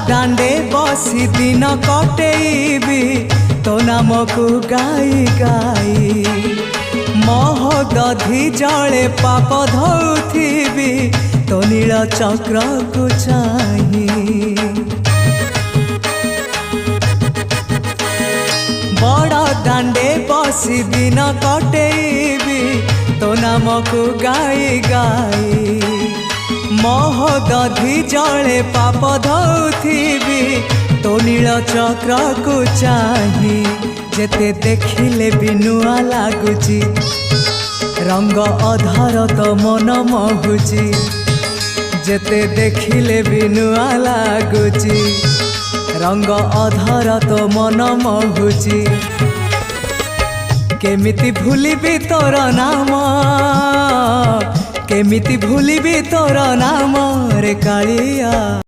दांडे बसी दिन कटेबी तो नाम को गाई गाई महोदधि जले पाप धौथिबी तो नील चक्र को चाही बड़ दांडे बसी दिन कटेबी तो नाम को गाई गाई महोदधि जले पाप धौथिबी तो नील चक्र को चाही जेते देखिले भी नुआ लागुची रंग अधर तो मन मोहुची जेते देखिले भी नुआ लागुची रंग अधर तो मन मोहुची केमिति भूलिबी तोर नाम केमिति भूलिबी तोर नाम रे कालिया।